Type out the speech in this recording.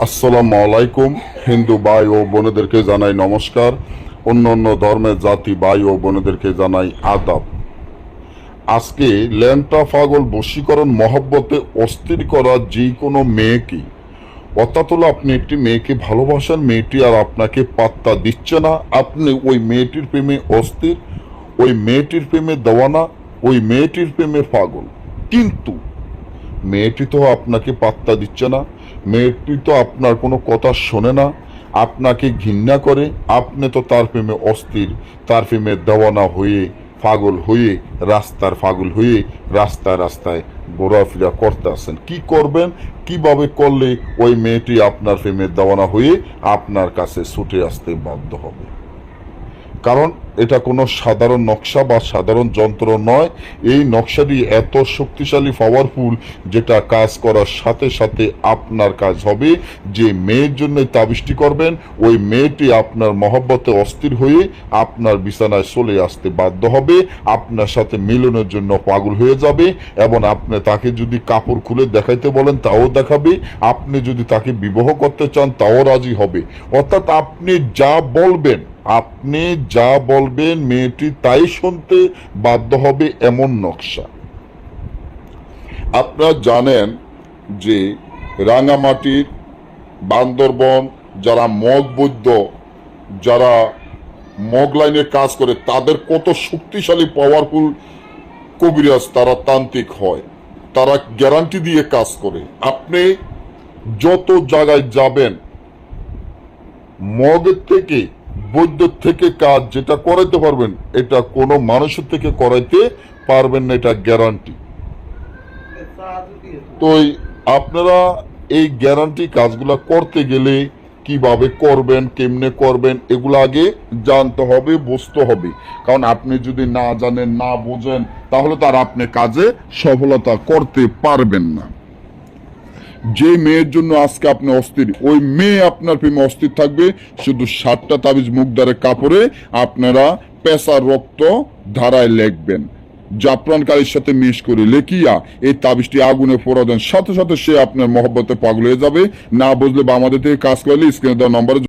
আসসালামু আলাইকুম। হিন্দু ভাই ও বোনেদেরকে জানাই নমস্কার। অন্য অন্য ধর্মের জাতি ভাই ও বোনেদেরকে জানাই আদাব। আজকে ল্যাংটা পাগল বশীকরণ মহব্বতে অস্থির করা যে কোনো মেয়েকে, অর্থাৎ হলো আপনি একটি মেয়েকে ভালোবাসেন, মেয়েটি আর আপনাকে পাত্তা দিচ্ছে না, আপনি ওই মেয়েটির প্রেমে অস্থির, ওই মেয়েটির প্রেমে দেওয়ানা, ওই মেয়েটির প্রেমে পাগল। কিন্তু মেয়েটি তো আপনাকে পাত্তা দিচ্ছে না, মেয়েটি তো আপনার কোনো কথা শোনে না, আপনাকে ঘৃণা করে, আপনি তো তার প্রেমে অস্থির, তার প্রেমে দেওয়ানা হয়ে পাগল হয়ে রাস্তার পাগল হয়ে রাস্তায় রাস্তায় ঘোরাফেরা করতে আসেন। কি করবেন, কিভাবে করলে ওই মেয়েটি আপনার প্রেমে দেওয়ানা হয়ে আপনার কাছে ছুটে আসতে বাধ্য হবে? কারণ এটা কোনো সাধারণ নকশা বা সাধারণ যন্ত্র নয়। এই নকশাটি এত শক্তিশালী, পাওয়ারফুল, যেটা কাজ করার সাথে সাথে আপনার কাজ হবে। যে মেয়ের জন্য তাবিজটি করবেন, ওই মেয়েটি আপনার মহব্বতে অস্থির হয়ে আপনার বিছানায় চলে আসতে বাধ্য হবে, আপনার সাথে মিলনের জন্য পাগল হয়ে যাবে, এবং আপনি তাকে যদি কাপড় খুলে দেখাইতে বলেন তাও দেখাবে, আপনি যদি তাকে বিবাহ করতে চান তাও রাজি হবে। অর্থাৎ আপনি যা বলবেন, আপনি যা বলবেন মেয়েটি তাই শুনতে বাধ্য হবে, এমন নকশা। আপনারা জানেন যে রাঙামাটির, বান্দরবন, যারা মগ বৈদ্য, যারা মগ লাইনে কাজ করে, তাদের কত শক্তিশালী পাওয়ারফুল কবিরাজ, তারা তান্ত্রিক হয়, তারা গ্যারান্টি দিয়ে কাজ করে। আপনি যত জায়গায় যাবেন, মগের থেকে, বৈদ্যের থেকে কাজ যেটা করাইতে পারবেন, এটা কোনো মানুষের থেকে করাইতে পারবেন না, এটা গ্যারান্টি। তো আপনারা এই গ্যারান্টি কাজগুলা করতে গেলে কিভাবে করবেন, কেমনে করবেন, এগুলো আগে জানতে হবে, বুঝতে হবে। কারণ আপনি যদি না জানেন, না বোঝেন, তাহলে তার আপনি কাজে সফলতা করতে পারবেন না। যে মেয়ের জন্য আজকে আপনি অস্থির, ওই মেয়ে আপনার প্রেমে অস্থির থাকবে। শুধু 7টা তাবিজ মুখদারের কাপড়ে আপনারা পেশার রক্ত ধারায় লিখবেন, জাফরানকারীর সাথে মিশ করে লেখিয়া এই তাবিজটি আগুনে পোড়া দেন, সাথে সাথে সে আপনার মহব্বতে পাগল হয়ে যাবে। না বুঝলে বা আমাদের থেকে কাজ করলে স্ক্রিনে দেওয়া নম্বরে